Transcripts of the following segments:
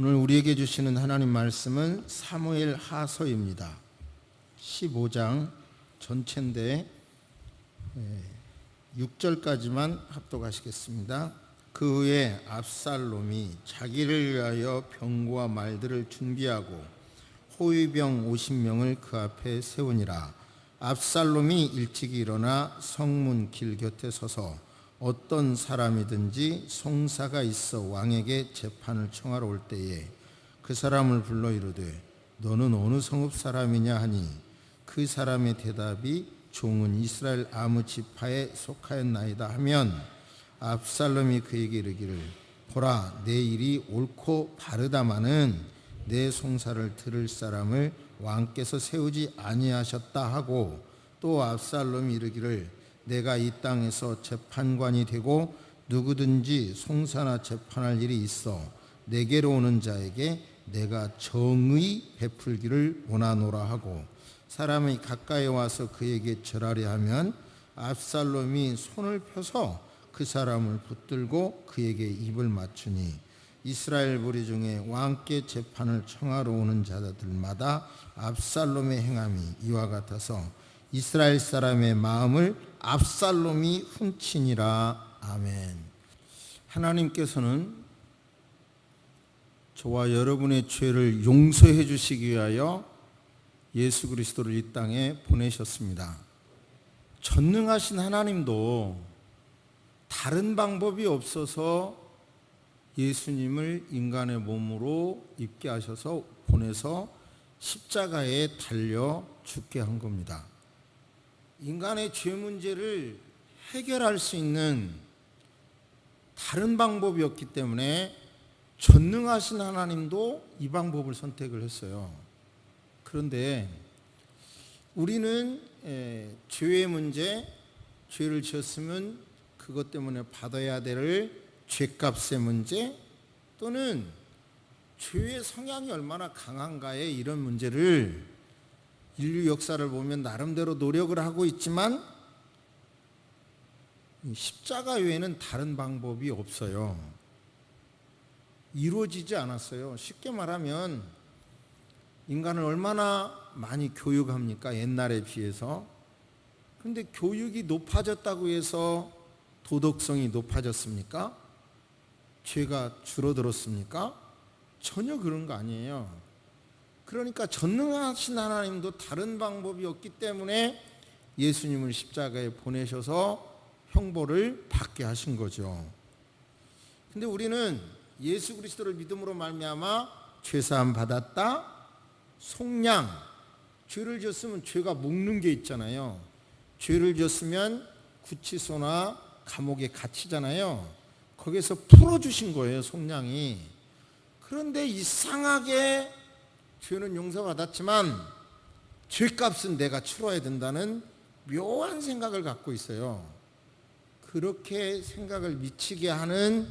오늘 우리에게 주시는 하나님 말씀은 사무엘 하서입니다. 15장 전체인데 6절까지만 합독하시겠습니다. 그 후에 압살롬이 자기를 위하여 병거와 말들을 준비하고 호위병 50명을 그 앞에 세우니라. 압살롬이 일찍 일어나 성문 길 곁에 서서 어떤 사람이든지 송사가 있어 왕에게 재판을 청하러 올 때에 그 사람을 불러 이르되 너는 어느 성읍 사람이냐 하니 그 사람의 대답이 종은 이스라엘 아무 지파에 속하였나이다 하면 압살롬이 그에게 이르기를 보라 내 일이 옳고 바르다마는 내 송사를 들을 사람을 왕께서 세우지 아니하셨다 하고 또 압살롬이 이르기를 내가 이 땅에서 재판관이 되고 누구든지 송사나 재판할 일이 있어 내게로 오는 자에게 내가 정의 베풀기를 원하노라 하고 사람이 가까이 와서 그에게 절하려 하면 압살롬이 손을 펴서 그 사람을 붙들고 그에게 입을 맞추니 이스라엘 무리 중에 왕께 재판을 청하러 오는 자들마다 압살롬의 행함이 이와 같아서 이스라엘 사람의 마음을 압살롬이 훔치니라. 아멘. 하나님께서는 저와 여러분의 죄를 용서해 주시기 위하여 예수 그리스도를 이 땅에 보내셨습니다. 전능하신 하나님도 다른 방법이 없어서 예수님을 인간의 몸으로 입게 하셔서 보내서 십자가에 달려 죽게 한 겁니다. 인간의 죄 문제를 해결할 수 있는 다른 방법이 없기 때문에 전능하신 하나님도 이 방법을 선택을 했어요. 그런데 우리는 죄의 문제, 죄를 지었으면 그것 때문에 받아야 될 죄값의 문제 또는 죄의 성향이 얼마나 강한가의 이런 문제를 인류 역사를 보면 나름대로 노력을 하고 있지만 십자가 외에는 다른 방법이 없어요. 이루어지지 않았어요. 쉽게 말하면 인간을 얼마나 많이 교육합니까? 옛날에 비해서. 그런데 교육이 높아졌다고 해서 도덕성이 높아졌습니까? 죄가 줄어들었습니까? 전혀 그런 거 아니에요. 그러니까 전능하신 하나님도 다른 방법이 없기 때문에 예수님을 십자가에 보내셔서 형벌을 받게 하신 거죠. 근데 우리는 예수 그리스도를 믿음으로 말미암아 죄사함 받았다. 속량, 죄를 지었으면 죄가 묶는 게 있잖아요. 죄를 지었으면 구치소나 감옥에 갇히잖아요. 거기서 풀어주신 거예요, 속량이. 그런데 이상하게 죄는 용서받았지만 죄값은 내가 치러야 된다는 묘한 생각을 갖고 있어요. 그렇게 생각을 미치게 하는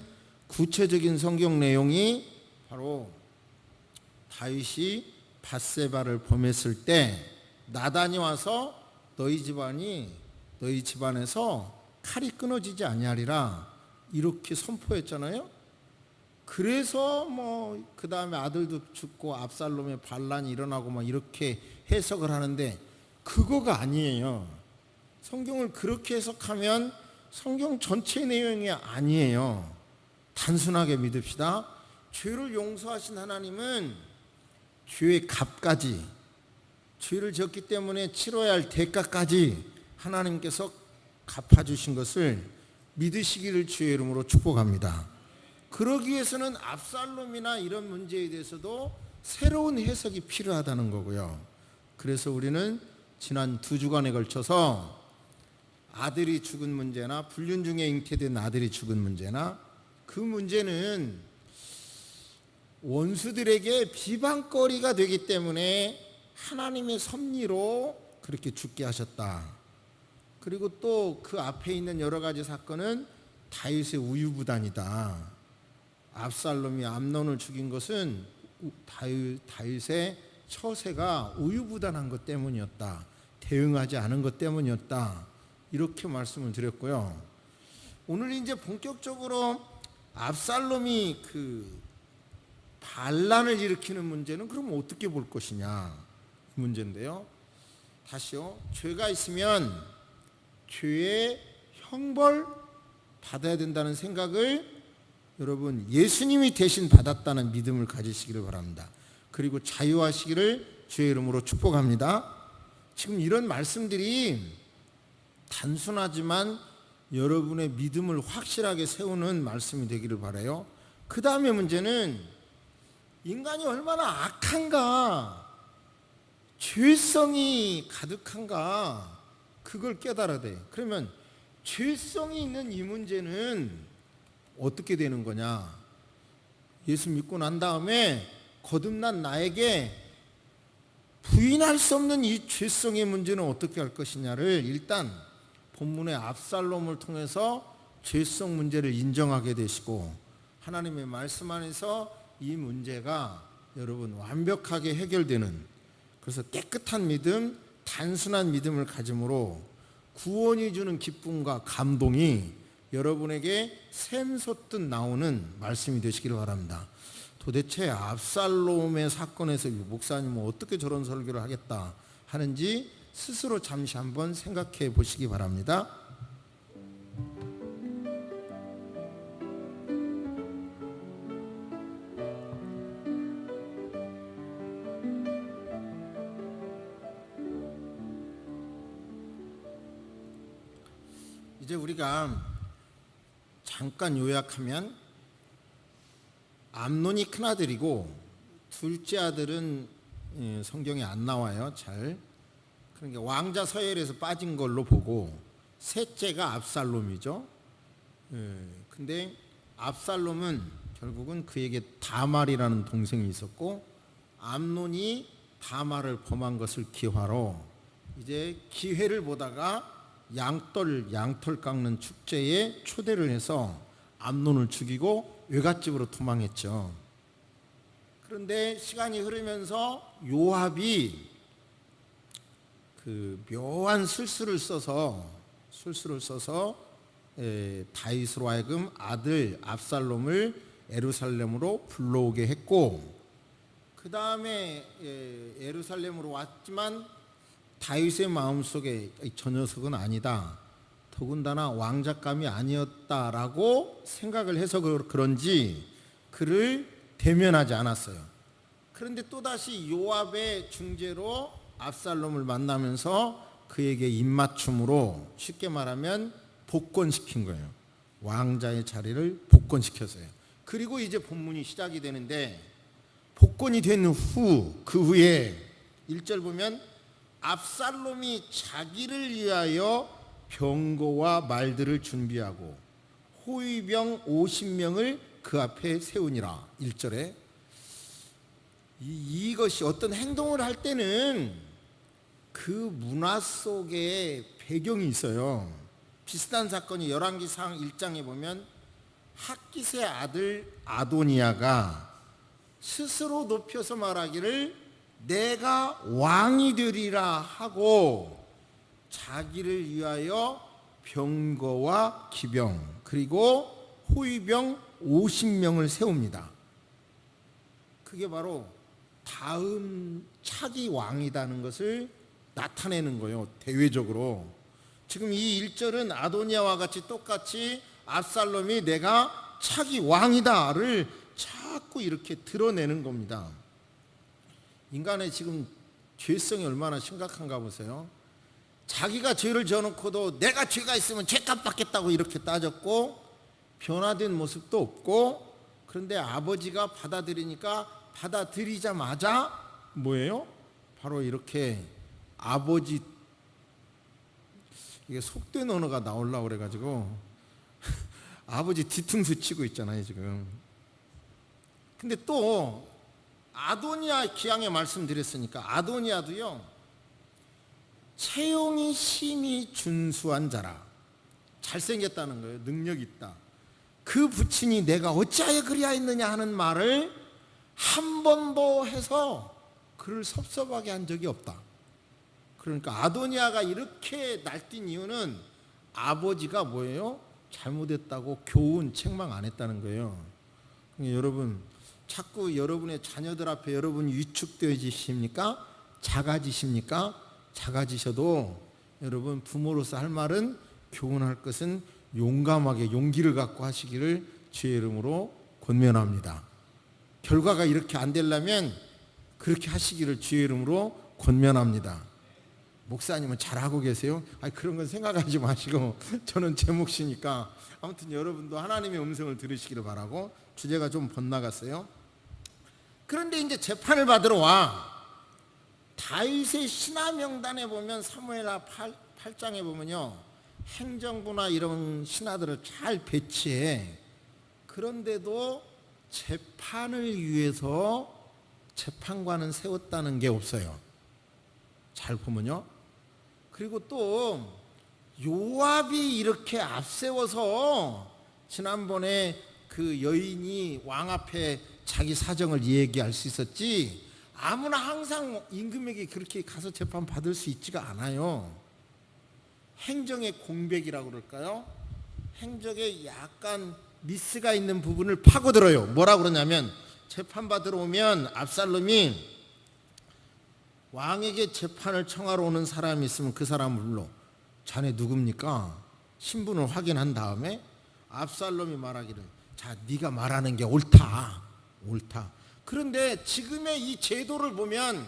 구체적인 성경 내용이 바로 다윗이 밧세바를 범했을 때 나단이 와서 너희 집안에서 칼이 끊어지지 아니하리라 이렇게 선포했잖아요. 그래서 그 다음에 아들도 죽고 압살롬의 반란이 일어나고 이렇게 해석을 하는데 그거가 아니에요. 성경을 그렇게 해석하면 성경 전체 내용이 아니에요. 단순하게 믿읍시다. 죄를 용서하신 하나님은 죄의 값까지, 죄를 지었기 때문에 치러야 할 대가까지 하나님께서 갚아주신 것을 믿으시기를 주의 이름으로 축복합니다. 그러기 위해서는 압살롬이나 이런 문제에 대해서도 새로운 해석이 필요하다는 거고요. 그래서 우리는 지난 2주간에 걸쳐서 아들이 죽은 문제나 불륜 중에 잉태된 아들이 죽은 문제나 그 문제는 원수들에게 비방거리가 되기 때문에 하나님의 섭리로 그렇게 죽게 하셨다. 그리고 또 그 앞에 있는 여러 가지 사건은 다윗의 우유부단이다. 압살롬이 암논을 죽인 것은 다윗의 처세가 우유부단한 것 때문이었다. 대응하지 않은 것 때문이었다. 이렇게 말씀을 드렸고요. 오늘 이제 본격적으로 압살롬이 그 반란을 일으키는 문제는 그럼 어떻게 볼 것이냐 이 문제인데요. 다시요. 죄가 있으면 죄의 형벌 받아야 된다는 생각을 여러분 예수님이 대신 받았다는 믿음을 가지시기를 바랍니다. 그리고 자유하시기를 주의 이름으로 축복합니다. 지금 이런 말씀들이 단순하지만 여러분의 믿음을 확실하게 세우는 말씀이 되기를 바라요. 그 다음에 문제는 인간이 얼마나 악한가, 죄성이 가득한가, 그걸 깨달아야 돼. 그러면 죄성이 있는 이 문제는 어떻게 되는 거냐? 예수 믿고 난 다음에 거듭난 나에게 부인할 수 없는 이 죄성의 문제는 어떻게 할 것이냐를 일단 본문의 압살롬을 통해서 죄성 문제를 인정하게 되시고 하나님의 말씀 안에서 이 문제가 여러분 완벽하게 해결되는, 그래서 깨끗한 믿음, 단순한 믿음을 가짐으로 구원이 주는 기쁨과 감동이 여러분에게 샘솟듯 나오는 말씀이 되시기를 바랍니다. 도대체 압살롬의 사건에서 목사님은 어떻게 저런 설교를 하겠다 하는지 스스로 잠시 한번 생각해 보시기 바랍니다. 이제 우리가 잠깐 요약하면 암논이 큰아들이고 둘째 아들은 성경에 안 나와요. 잘. 그러니까 왕자 서열에서 빠진 걸로 보고 셋째가 압살롬이죠. 근데 압살롬은 결국은 그에게 다말이라는 동생이 있었고 암논이 다말을 범한 것을 기화로 이제 기회를 보다가 양털 깎는 축제에 초대를 해서 암논을 죽이고 외갓집으로 도망했죠. 그런데 시간이 흐르면서 요압이 그 묘한 술수를 써서 다윗으로 하여금 아들 압살롬을 예루살렘으로 불러오게 했고, 그 다음에 예루살렘으로 왔지만 다윗의 마음속에 저 녀석은 아니다, 더군다나 왕잣감이 아니었다라고 생각을 해서 그런지 그를 대면하지 않았어요. 그런데 또다시 요압의 중재로 압살롬을 만나면서 그에게 입맞춤으로, 쉽게 말하면 복권시킨 거예요. 왕자의 자리를 복권시켰어요. 그리고 이제 본문이 시작이 되는데, 복권이 된 후 그 후에 1절 보면 압살롬이 자기를 위하여 병거와 말들을 준비하고 호위병 50명을 그 앞에 세우니라. 1절에 이것이 어떤 행동을 할 때는 그 문화 속에 배경이 있어요. 비슷한 사건이 열왕기상 1장에 보면 핫깃의 아들 아도니아가 스스로 높여서 말하기를 내가 왕이 되리라 하고 자기를 위하여 병거와 기병 그리고 호위병 50명을 세웁니다. 그게 바로 다음 차기 왕이라는 것을 나타내는 거예요. 대외적으로. 지금 이 1절은 아도니아와 같이 똑같이 압살롬이 내가 차기 왕이다를 자꾸 이렇게 드러내는 겁니다. 인간의 지금 죄성이 얼마나 심각한가 보세요. 자기가 죄를 져놓고도 내가 죄가 있으면 죄값 받겠다고 이렇게 따졌고 변화된 모습도 없고, 그런데 아버지가 받아들이자마자 뭐예요? 바로 이렇게 아버지, 이게 속된 언어가 나오려고 그래가지고 아버지 뒤통수 치고 있잖아요 지금. 근데 또 아도니아 기왕에 말씀드렸으니까 아도니아도요, 채용이 심히 준수한 자라, 잘생겼다는 거예요. 능력 있다. 그 부친이 내가 어찌하여 그리하였느냐 하는 말을 한 번도 해서 그를 섭섭하게 한 적이 없다. 그러니까 아도니아가 이렇게 날뛴 이유는 아버지가 뭐예요? 잘못했다고 교훈 책망 안 했다는 거예요. 그러니까 여러분, 자꾸 여러분의 자녀들 앞에 여러분이 위축되어지십니까? 작아지십니까? 작아지셔도 여러분 부모로서 할 말은, 교훈할 것은 용감하게 용기를 갖고 하시기를 주의 이름으로 권면합니다. 결과가 이렇게 안 되려면 그렇게 하시기를 주의 이름으로 권면합니다. 목사님은 잘하고 계세요? 아니, 그런 건 생각하지 마시고 저는 제 몫이니까. 아무튼 여러분도 하나님의 음성을 들으시기를 바라고. 주제가 좀 번나갔어요. 그런데 이제 재판을 받으러 와. 다윗의 신하 명단에 보면, 사무엘하 8장에 보면요, 행정부나 이런 신하들을 잘 배치해. 그런데도 재판을 위해서 재판관은 세웠다는 게 없어요. 잘 보면요. 그리고 또 요압이 이렇게 앞세워서, 지난번에 그 여인이 왕 앞에 자기 사정을 얘기할 수 있었지, 아무나 항상 임금에게 그렇게 가서 재판 받을 수 있지가 않아요. 행정의 공백이라고 그럴까요? 행정에 약간 미스가 있는 부분을 파고들어요. 뭐라고 그러냐면, 재판받으러 오면 압살롬이 왕에게 재판을 청하러 오는 사람이 있으면 그 사람을 불러. 자네 누굽니까? 신분을 확인한 다음에 압살롬이 말하기를, 자, 네가 말하는 게 옳다. 그런데 지금의 이 제도를 보면,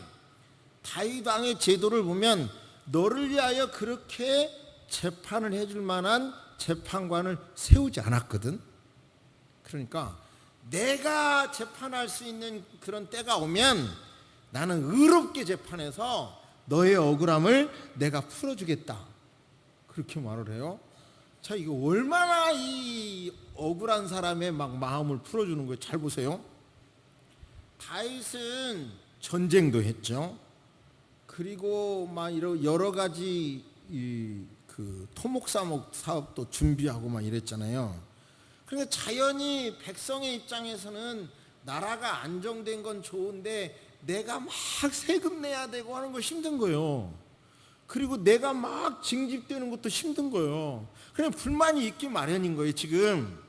다윗 왕의 제도를 보면 너를 위하여 그렇게 재판을 해줄 만한 재판관을 세우지 않았거든. 그러니까 내가 재판할 수 있는 그런 때가 오면 나는 의롭게 재판해서 너의 억울함을 내가 풀어주겠다, 그렇게 말을 해요. 자, 이거 얼마나 이 억울한 사람의 막 마음을 풀어주는 거예요. 잘 보세요. 다윗은 전쟁도 했죠. 그리고 막 이런 여러 가지 그 토목사목 사업도 준비하고 막 이랬잖아요. 그러니까 자연히 백성의 입장에서는 나라가 안정된 건 좋은데 내가 막 세금 내야 되고 하는 거 힘든 거예요. 그리고 내가 막 징집되는 것도 힘든 거예요. 그냥 불만이 있기 마련인 거예요, 지금.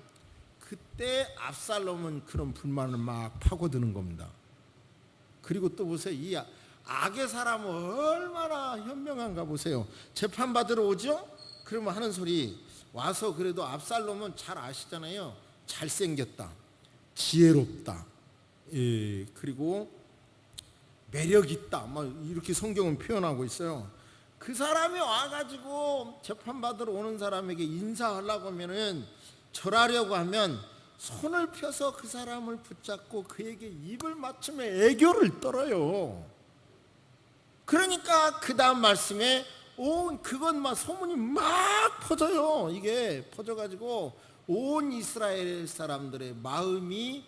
그때 압살롬은 그런 불만을 막 파고드는 겁니다. 그리고 또 보세요. 이 악의 사람은 얼마나 현명한가 보세요. 재판받으러 오죠? 그러면 하는 소리, 와서 그래도 압살롬은 잘 아시잖아요. 잘생겼다, 지혜롭다, 그리고 매력있다, 막 이렇게 성경은 표현하고 있어요. 그 사람이 와가지고 재판받으러 오는 사람에게 인사하려고 하면은, 절하려고 하면 손을 펴서 그 사람을 붙잡고 그에게 입을 맞추며 애교를 떨어요. 그러니까 그 다음 말씀에 그건 막 소문이 막 퍼져요. 이게 퍼져가지고 온 이스라엘 사람들의 마음이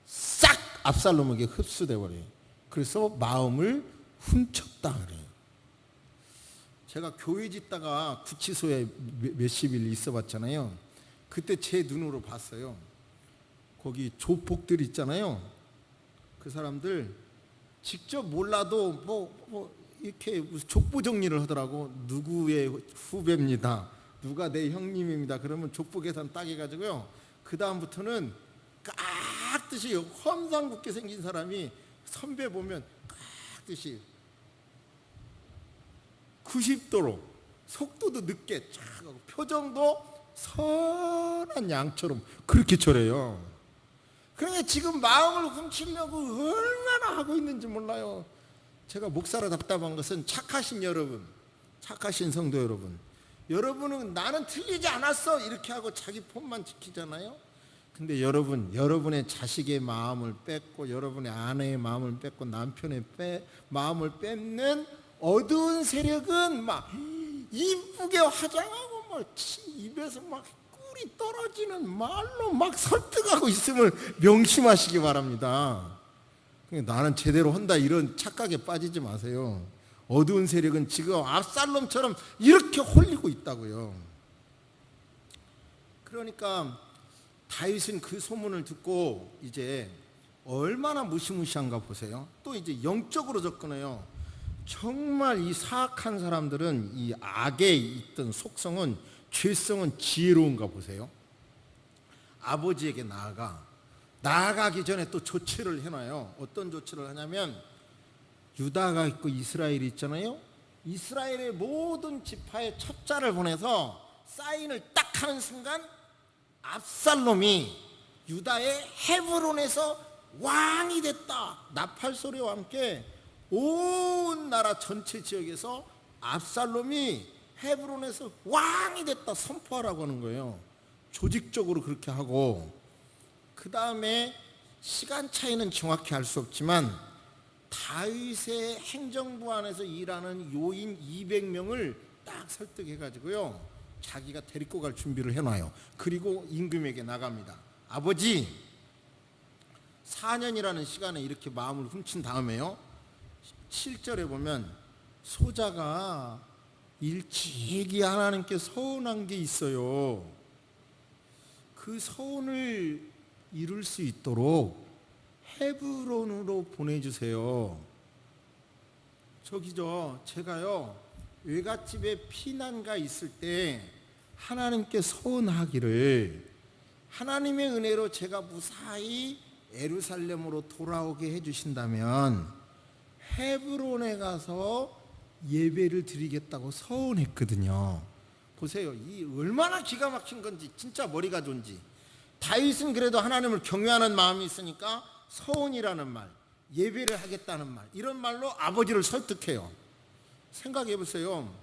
싹 압살롬에게 흡수돼 버려요. 그래서 마음을 훔쳤다 그래요. 제가 교회 짓다가 구치소에 몇십 일 있어 봤잖아요. 그때 제 눈으로 봤어요. 거기 조폭들 있잖아요. 그 사람들 직접 몰라도 뭐 이렇게 족보 정리를 하더라고. 누구의 후배입니다, 누가 내 형님입니다. 그러면 족보 계산 딱 해가지고요, 그 다음부터는 깍듯이 험상궂게 생긴 사람이 선배 보면 깍듯이 90도로 속도도 늦게 쫙 하고 표정도 선한 양처럼 그렇게 절해요. 그러니까 지금 마음을 훔치려고 얼마나 하고 있는지 몰라요. 제가 목사로 답답한 것은, 착하신 여러분, 착하신 성도 여러분, 여러분은 나는 틀리지 않았어 이렇게 하고 자기 폰만 지키잖아요. 근데 여러분의 자식의 마음을 뺏고, 여러분의 아내의 마음을 뺏고, 남편의 마음을 뺏는 어두운 세력은 막 이쁘게 화장하고 막 입에서 막 꿀이 떨어지는 말로 막 설득하고 있음을 명심하시기 바랍니다. 나는 제대로 한다 이런 착각에 빠지지 마세요. 어두운 세력은 지금 압살롬처럼 이렇게 홀리고 있다고요. 그러니까 다윗은 그 소문을 듣고 이제 얼마나 무시무시한가 보세요. 또 이제 영적으로 접근해요. 정말 이 사악한 사람들은, 이 악에 있던 속성은, 죄성은 지혜로운가 보세요. 아버지에게 나아가 나아가기 전에 또 조치를 해놔요. 어떤 조치를 하냐면 유다가 있고 이스라엘이 있잖아요. 이스라엘의 모든 지파에 첩자를 보내서 사인을 딱 하는 순간 압살롬이 유다의 헤브론에서 왕이 됐다. 나팔 소리와 함께 온 나라 전체 지역에서 압살롬이 헤브론에서 왕이 됐다 선포하라고 하는 거예요. 조직적으로 그렇게 하고, 그 다음에 시간 차이는 정확히 알 수 없지만 다윗의 행정부 안에서 일하는 요인 200명을 딱 설득해 가지고요, 자기가 데리고 갈 준비를 해놔요. 그리고 임금에게 나갑니다. 아버지, 4년이라는 시간에 이렇게 마음을 훔친 다음에요, 7절에 보면 소자가 일찍이 하나님께 서운한 게 있어요. 그 서운을 이룰 수 있도록 헤브론으로 보내주세요. 제가요, 외갓집에 피난가 있을 때 하나님께 서운하기를, 하나님의 은혜로 제가 무사히 예루살렘으로 돌아오게 해주신다면 헤브론에 가서 예배를 드리겠다고 서운했거든요. 보세요, 이 얼마나 기가 막힌 건지, 진짜 머리가 좋은지. 다윗은 그래도 하나님을 경외하는 마음이 있으니까 서운이라는 말, 예배를 하겠다는 말, 이런 말로 아버지를 설득해요. 생각해 보세요.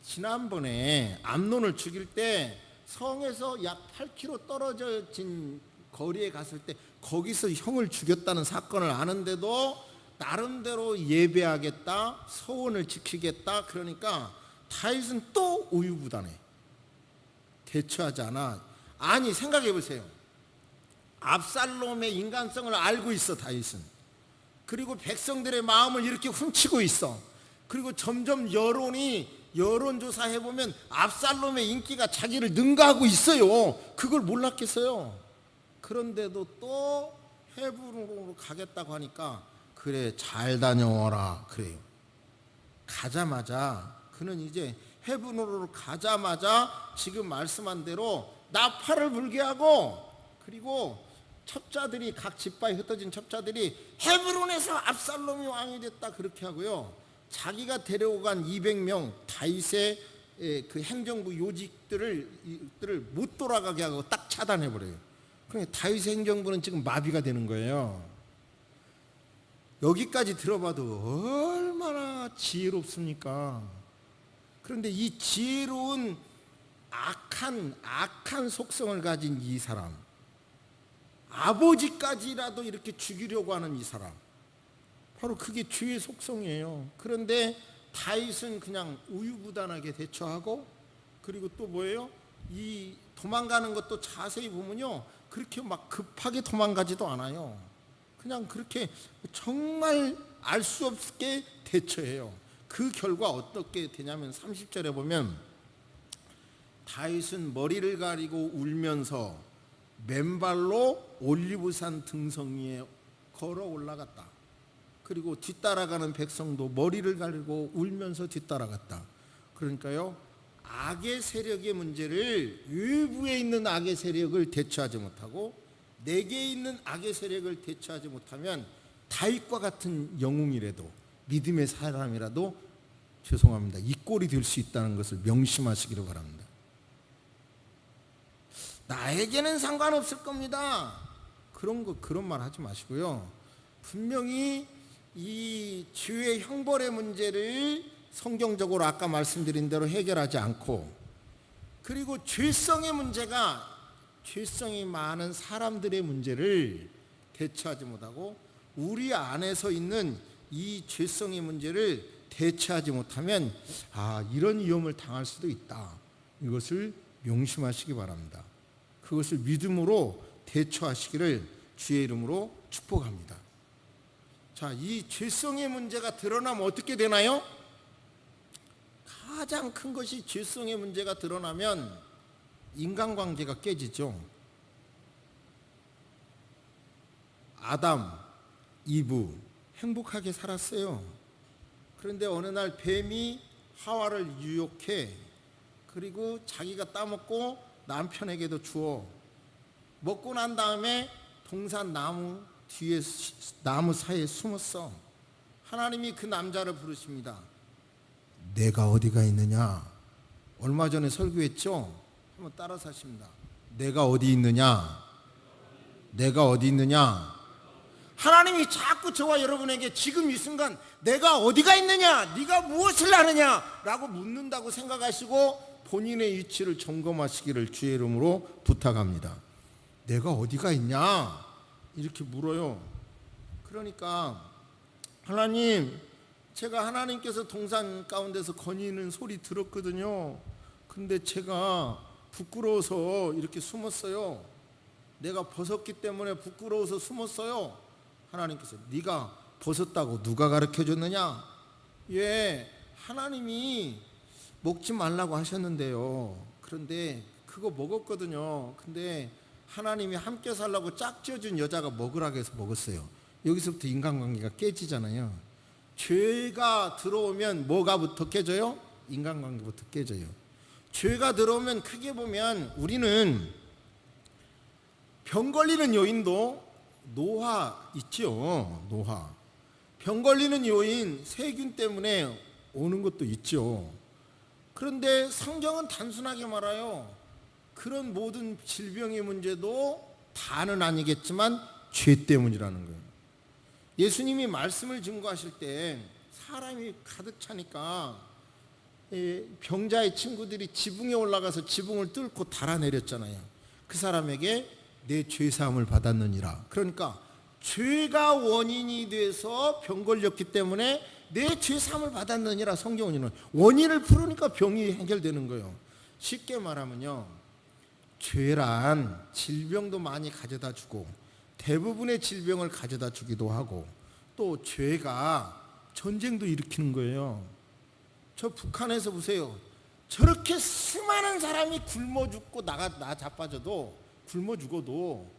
지난번에 암논을 죽일 때 성에서 약 8km 떨어진 거리에 갔을 때 거기서 형을 죽였다는 사건을 아는데도 나름대로 예배하겠다, 서원을 지키겠다. 그러니까 다윗은 또 우유부단해. 대처하지 않아. 아니, 생각해 보세요. 압살롬의 인간성을 알고 있어, 다윗은. 그리고 백성들의 마음을 이렇게 훔치고 있어. 그리고 점점 여론조사 해보면 압살롬의 인기가 자기를 능가하고 있어요. 그걸 몰랐겠어요. 그런데도 또 헤브론으로 가겠다고 하니까 그래, 잘 다녀와라 그래요. 가자마자, 그는 이제 헤브론으로 가자마자 지금 말씀한 대로 나팔을 불게 하고, 그리고 첩자들이, 각 지파에 흩어진 첩자들이 헤브론에서 압살롬이 왕이 됐다 그렇게 하고요, 자기가 데려간 200명 다윗의 그 행정부 요직들을 못 돌아가게 하고 딱 차단해버려요. 그러니까 다윗의 행정부는 지금 마비가 되는 거예요. 여기까지 들어봐도 얼마나 지혜롭습니까? 그런데 이 지혜로운 악한 속성을 가진 이 사람, 아버지까지라도 이렇게 죽이려고 하는 이 사람, 바로 그게 죄의 속성이에요. 그런데 다윗은 그냥 우유부단하게 대처하고, 그리고 또 뭐예요? 이 도망가는 것도 자세히 보면요, 그렇게 막 급하게 도망가지도 않아요. 그냥 그렇게 정말 알 수 없게 대처해요. 그 결과 어떻게 되냐면 30절에 보면 다윗은 머리를 가리고 울면서 맨발로 올리브산 등성 위에 걸어 올라갔다. 그리고 뒤따라가는 백성도 머리를 가리고 울면서 뒤따라갔다. 그러니까요, 악의 세력의 문제를, 외부에 있는 악의 세력을 대처하지 못하고 내게 있는 악의 세력을 대처하지 못하면 다윗과 같은 영웅이라도, 믿음의 사람이라도 죄송합니다, 이 꼴이 될 수 있다는 것을 명심하시기를 바랍니다. 나에게는 상관없을 겁니다, 그런 말 하지 마시고요. 분명히 이 죄의 형벌의 문제를 성경적으로 아까 말씀드린 대로 해결하지 않고, 그리고 죄성의 문제가, 죄성이 많은 사람들의 문제를 대처하지 못하고 우리 안에서 있는 이 죄성의 문제를 대처하지 못하면 이런 위험을 당할 수도 있다. 이것을 명심하시기 바랍니다. 그것을 믿음으로 대처하시기를 주의 이름으로 축복합니다. 자, 이 죄성의 문제가 드러나면 어떻게 되나요? 가장 큰 것이, 죄성의 문제가 드러나면 인간관계가 깨지죠. 아담, 이브 행복하게 살았어요. 그런데 어느 날 뱀이 하와를 유혹해, 그리고 자기가 따먹고 남편에게도 주어 먹고 난 다음에 동산 나무 뒤에 나무 사이에 숨었어. 하나님이 그 남자를 부르십니다. 내가 어디가 있느냐? 얼마 전에 설교했죠? 한번 따라서 하십니다. 내가 어디 있느냐? 내가 어디 있느냐? 하나님이 자꾸 저와 여러분에게 지금 이 순간 내가 어디가 있느냐? 네가 무엇을 아느냐? 라고 묻는다고 생각하시고 본인의 위치를 점검하시기를 주의 이름으로 부탁합니다. 내가 어디가 있냐? 이렇게 물어요. 그러니까 하나님, 제가 하나님께서 동산 가운데서 거니는 소리 들었거든요. 근데 제가 부끄러워서 이렇게 숨었어요. 내가 벗었기 때문에 부끄러워서 숨었어요. 하나님께서 네가 벗었다고 누가 가르쳐줬느냐? 예, 하나님이 먹지 말라고 하셨는데요. 그런데 그거 먹었거든요. 근데 하나님이 함께 살라고 짝지어준 여자가 먹으라고 해서 먹었어요. 여기서부터 인간관계가 깨지잖아요. 죄가 들어오면 뭐가부터 깨져요? 인간관계부터 깨져요. 죄가 들어오면 크게 보면 우리는 병 걸리는 요인도 노화 있죠. 노화. 병 걸리는 요인 세균 때문에 오는 것도 있죠. 그런데 성경은 단순하게 말해요. 그런 모든 질병의 문제도 다는 아니겠지만 죄 때문이라는 거예요. 예수님이 말씀을 증거하실 때 사람이 가득 차니까 병자의 친구들이 지붕에 올라가서 지붕을 뚫고 달아내렸잖아요. 그 사람에게 내 죄사함을 받았느니라. 그러니까 죄가 원인이 돼서 병 걸렸기 때문에 내 죄사함을 받았느니라. 성경은 원인을 풀으니까 병이 해결되는 거예요. 쉽게 말하면요, 죄란 질병도 많이 가져다 주고 대부분의 질병을 가져다 주기도 하고 또 죄가 전쟁도 일으키는 거예요. 저 북한에서 보세요. 저렇게 수많은 사람이 굶어 죽고 나 자빠져도 굶어 죽어도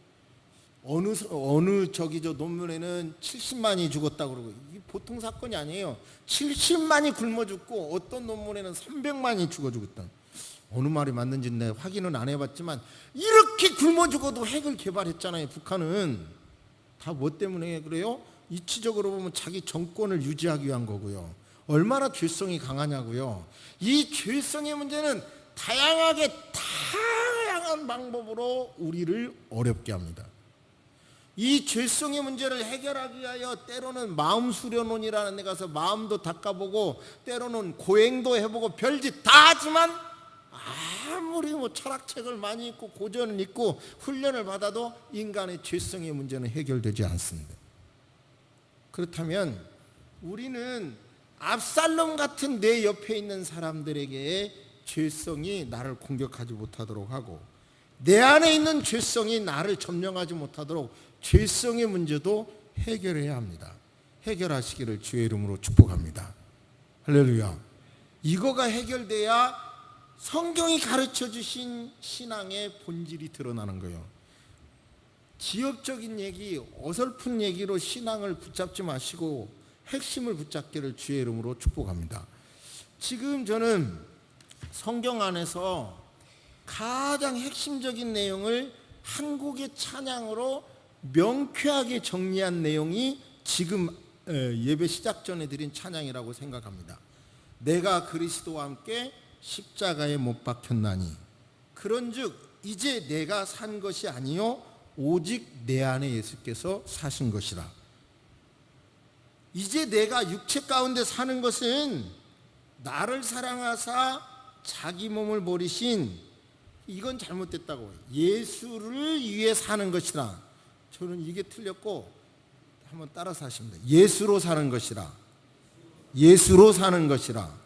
어느 저기 저 논문에는 70만이 죽었다고 그러고 이게 보통 사건이 아니에요. 70만이 굶어 죽고 어떤 논문에는 300만이 죽었다. 어느 말이 맞는지 내가 확인은 안 해봤지만 이렇게 굶어 죽어도 핵을 개발했잖아요. 북한은 다 뭐 때문에 그래요? 이치적으로 보면 자기 정권을 유지하기 위한 거고요. 얼마나 죄성이 강하냐고요. 이 죄성의 문제는 다양한 방법으로 우리를 어렵게 합니다. 이 죄성의 문제를 해결하기 위하여 때로는 마음 수련원이라는 데 가서 마음도 닦아보고 때로는 고행도 해보고 별짓 다 하지만 아무리 철학책을 많이 읽고 고전을 읽고 훈련을 받아도 인간의 죄성의 문제는 해결되지 않습니다. 그렇다면 우리는 압살롬 같은 내 옆에 있는 사람들에게 죄성이 나를 공격하지 못하도록 하고 내 안에 있는 죄성이 나를 점령하지 못하도록 죄성의 문제도 해결해야 합니다. 해결하시기를 주의 이름으로 축복합니다. 할렐루야. 이거가 해결돼야 성경이 가르쳐 주신 신앙의 본질이 드러나는 거예요. 지역적인 얘기, 어설픈 얘기로 신앙을 붙잡지 마시고 핵심을 붙잡기를 주의 이름으로 축복합니다. 지금 저는 성경 안에서 가장 핵심적인 내용을 한국의 찬양으로 명쾌하게 정리한 내용이 지금 예배 시작 전에 드린 찬양이라고 생각합니다. 내가 그리스도와 함께 십자가에 못 박혔나니 그런즉 이제 내가 산 것이 아니요 오직 내 안에 예수께서 사신 것이라. 이제 내가 육체 가운데 사는 것은 나를 사랑하사 자기 몸을 버리신, 이건 잘못됐다고, 예수를 위해 사는 것이라. 저는 이게 틀렸고 한번 따라서 하십니다. 예수로 사는 것이라. 예수로 사는 것이라.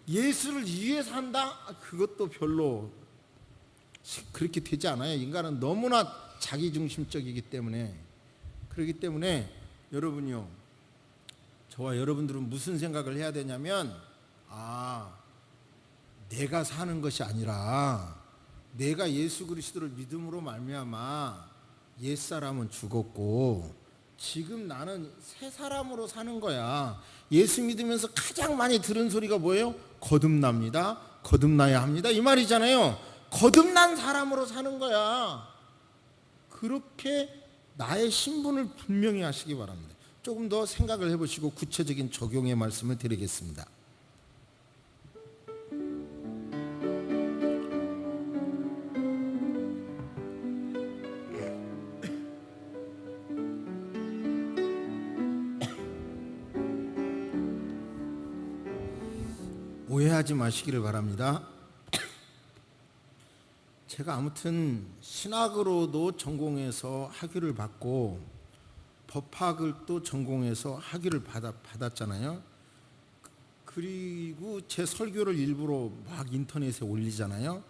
예수를 위해 산다? 그것도 별로 그렇게 되지 않아요. 인간은 너무나 자기중심적이기 때문에. 그렇기 때문에 여러분요, 저와 여러분들은 무슨 생각을 해야 되냐면 내가 사는 것이 아니라 내가 예수 그리스도를 믿음으로 말미암아 옛사람은 죽었고 지금 나는 새 사람으로 사는 거야. 예수 믿으면서 가장 많이 들은 소리가 뭐예요? 거듭납니다. 거듭나야 합니다. 이 말이잖아요. 거듭난 사람으로 사는 거야. 그렇게 나의 신분을 분명히 하시기 바랍니다. 조금 더 생각을 해보시고 구체적인 적용의 말씀을 드리겠습니다. 오해하지 마시기를 바랍니다. 제가 아무튼 신학으로도 전공해서 학위를 받고 법학을 또 전공해서 학위를 받았잖아요. 그리고 제 설교를 일부러 막 인터넷에 올리잖아요.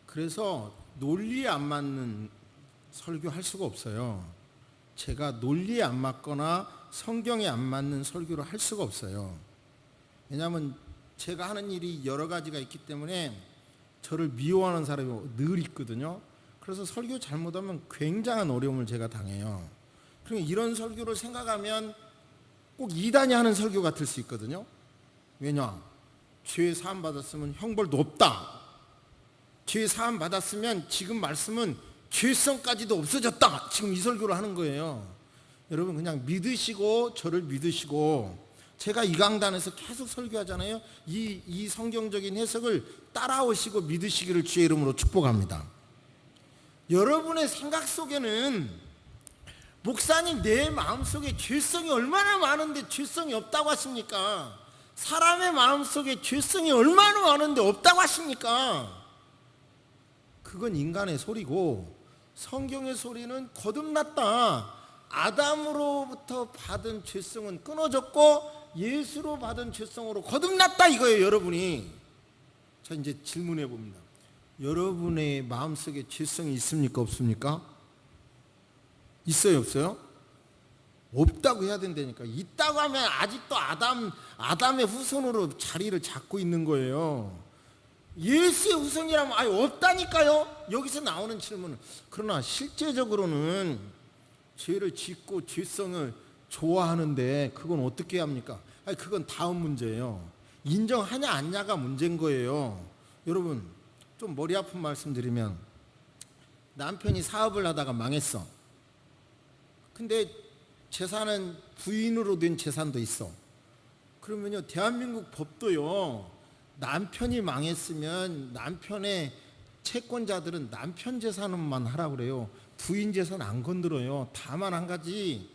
그래서 논리에 안 맞는 설교할 수가 없어요. 제가 논리에 안 맞거나 성경에 안 맞는 설교를 할 수가 없어요. 왜냐하면 제가 하는 일이 여러 가지가 있기 때문에 저를 미워하는 사람이 늘 있거든요. 그래서 설교 잘못하면 굉장한 어려움을 제가 당해요. 그러니까 이런 설교를 생각하면 꼭 이단이 하는 설교 같을 수 있거든요. 왜냐? 죄 사함 받았으면 형벌도 없다. 죄 사함 받았으면 지금 말씀은 죄성까지도 없어졌다. 지금 이 설교를 하는 거예요. 여러분 그냥 믿으시고 저를 믿으시고 제가 이 강단에서 계속 설교하잖아요. 이 성경적인 해석을 따라오시고 믿으시기를 주의 이름으로 축복합니다. 여러분의 생각 속에는 목사님 내 마음속에 죄성이 얼마나 많은데 죄성이 없다고 하십니까? 사람의 마음속에 죄성이 얼마나 많은데 없다고 하십니까? 그건 인간의 소리고 성경의 소리는 거듭났다. 아담으로부터 받은 죄성은 끊어졌고 예수로 받은 죄성으로 거듭났다 이거예요. 여러분이. 자 이제 질문해 봅니다. 여러분의 마음속에 죄성이 있습니까 없습니까? 있어요 없어요? 없다고 해야 된다니까. 있다고 하면 아직도 아담의 후손으로 자리를 잡고 있는 거예요. 예수의 후손이라면 아예 없다니까요. 여기서 나오는 질문은 그러나 실제적으로는 죄를 짓고 죄성을 좋아하는데 그건 어떻게 합니까? 아니 그건 다음 문제예요. 인정하냐 안냐가 문제인 거예요. 여러분 좀 머리 아픈 말씀 드리면 남편이 사업을 하다가 망했어. 근데 재산은 부인으로 된 재산도 있어. 그러면요 대한민국 법도요 남편이 망했으면 남편의 채권자들은 남편 재산만 하라고 그래요. 부인 재산 안 건드려요. 다만 한 가지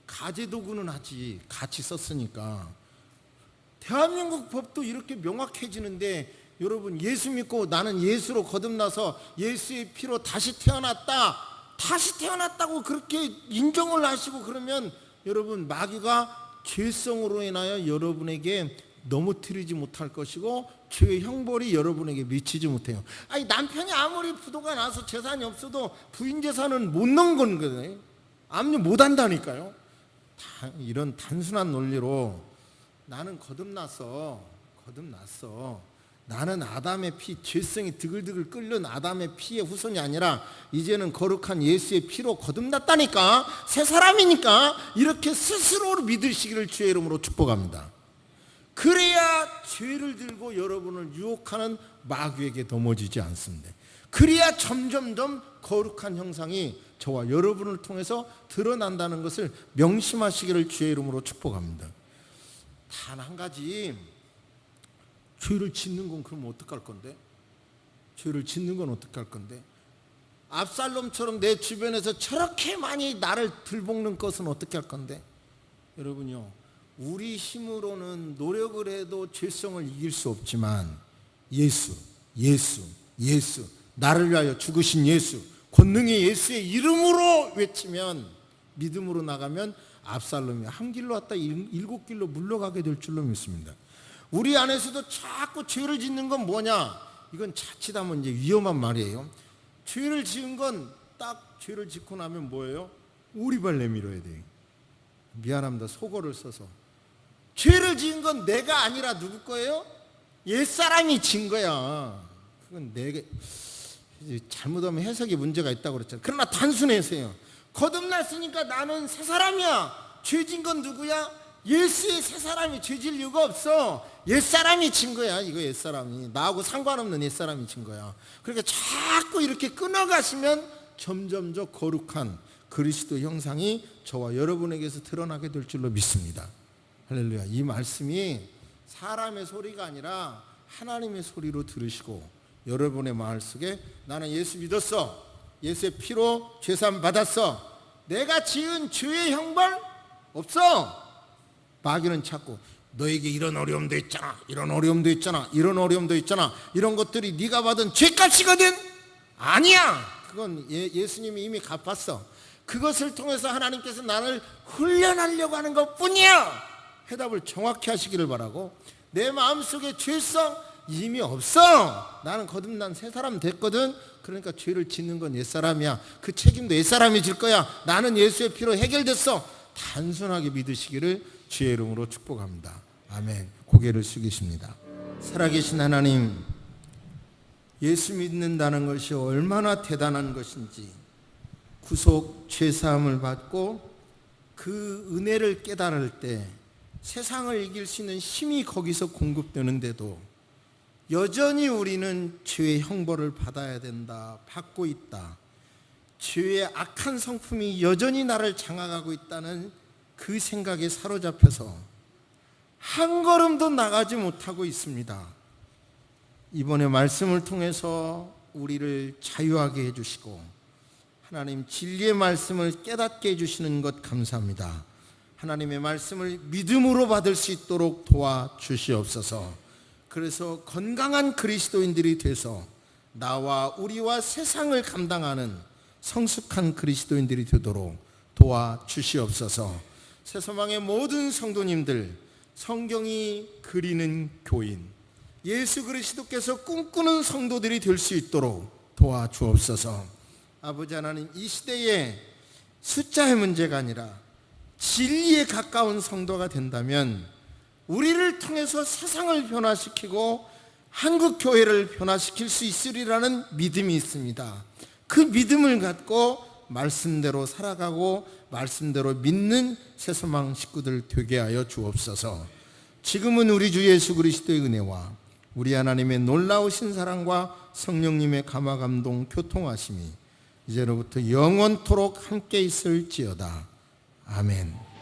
가제도구는 하지. 같이 썼으니까. 대한민국 법도 이렇게 명확해지는데 여러분 예수 믿고 나는 예수로 거듭나서 예수의 피로 다시 태어났다. 다시 태어났다고 그렇게 인정을 하시고 그러면 여러분 마귀가 죄성으로 인하여 여러분에게 넘어뜨리지 못할 것이고 죄의 형벌이 여러분에게 미치지 못해요. 아니 남편이 아무리 부도가 나서 재산이 없어도 부인 재산은 못 넣은 건 거예요. 압류 못 한다니까요. 이런 단순한 논리로 나는 거듭났어. 나는 아담의 피, 죄성이 드글드글 끓는 아담의 피의 후손이 아니라 이제는 거룩한 예수의 피로 거듭났다니까. 새 사람이니까 이렇게 스스로 믿으시기를 주의 이름으로 축복합니다. 그래야 죄를 들고 여러분을 유혹하는 마귀에게 넘어지지 않습니다. 그래야 점점점 거룩한 형상이 저와 여러분을 통해서 드러난다는 것을 명심하시기를 주의 이름으로 축복합니다. 단 한 가지, 죄를 짓는 건 그럼 어떡할 건데? 죄를 짓는 건 어떡할 건데? 압살롬처럼 내 주변에서 저렇게 많이 나를 들볶는 것은 어떻게 할 건데? 여러분요, 우리 힘으로는 노력을 해도 죄성을 이길 수 없지만 예수 나를 위하여 죽으신 예수, 권능의 예수의 이름으로 외치면, 믿음으로 나가면 압살롬이 한 길로 왔다 7길로 물러가게 될 줄로 믿습니다. 우리 안에서도 자꾸 죄를 짓는 건 뭐냐? 이건 자칫하면 이제 위험한 말이에요. 죄를 지은 건 딱 죄를 짓고 나면 뭐예요? 오리발 내밀어야 돼요. 미안합니다. 속어를 써서. 죄를 지은 건 내가 아니라 누구 거예요? 옛사람이 진 거야. 그건 내게 잘못하면 해석에 문제가 있다고 그랬잖아요. 그러나 단순해서요. 거듭났으니까 나는 새 사람이야. 죄진 건 누구야? 예수의 새 사람이 죄질 이유가 없어. 옛사람이 진 거야. 이거 옛사람이. 나하고 상관없는 옛사람이 진 거야. 그러니까 자꾸 이렇게 끊어가시면 점점 더 거룩한 그리스도 형상이 저와 여러분에게서 드러나게 될 줄로 믿습니다. 할렐루야. 이 말씀이 사람의 소리가 아니라 하나님의 소리로 들으시고 여러분의 마음 속에 나는 예수 믿었어, 예수의 피로 죄사함 받았어, 내가 지은 죄의 형벌 없어. 마귀는 자꾸 너에게 이런 어려움도 있잖아, 이런 어려움도 있잖아, 이런 어려움도 있잖아, 이런 것들이 네가 받은 죄값이거든. 아니야. 그건 예수님이 이미 갚았어. 그것을 통해서 하나님께서 나를 훈련하려고 하는 것뿐이야. 해답을 정확히 하시기를 바라고, 내 마음속에 죄성 이미 없어. 나는 거듭난 새 사람 됐거든. 그러니까 죄를 짓는 건 옛사람이야. 그 책임도 옛사람이 질 거야. 나는 예수의 피로 해결됐어. 단순하게 믿으시기를 주의 이름으로 축복합니다. 아멘. 고개를 숙이십니다. 살아계신 하나님, 예수 믿는다는 것이 얼마나 대단한 것인지, 구속 죄사함을 받고 그 은혜를 깨달을 때 세상을 이길 수 있는 힘이 거기서 공급되는데도 여전히 우리는 죄의 형벌을 받아야 된다, 받고 있다, 죄의 악한 성품이 여전히 나를 장악하고 있다는 그 생각에 사로잡혀서 한 걸음도 나가지 못하고 있습니다. 이번에 말씀을 통해서 우리를 자유하게 해주시고 하나님 진리의 말씀을 깨닫게 해주시는 것 감사합니다. 하나님의 말씀을 믿음으로 받을 수 있도록 도와주시옵소서. 그래서 건강한 그리스도인들이 돼서 나와 우리와 세상을 감당하는 성숙한 그리스도인들이 되도록 도와주시옵소서. 새소망의 모든 성도님들, 성경이 그리는 교인, 예수 그리스도께서 꿈꾸는 성도들이 될 수 있도록 도와주옵소서. 아버지 하나님, 이 시대에 숫자의 문제가 아니라 진리에 가까운 성도가 된다면 우리를 통해서 세상을 변화시키고 한국 교회를 변화시킬 수 있으리라는 믿음이 있습니다. 그 믿음을 갖고 말씀대로 살아가고 말씀대로 믿는 새소망 식구들 되게 하여 주옵소서. 지금은 우리 주 예수 그리스도의 은혜와 우리 하나님의 놀라우신 사랑과 성령님의 감화 감동 교통하심이 이제로부터 영원토록 함께 있을지어다. 아멘.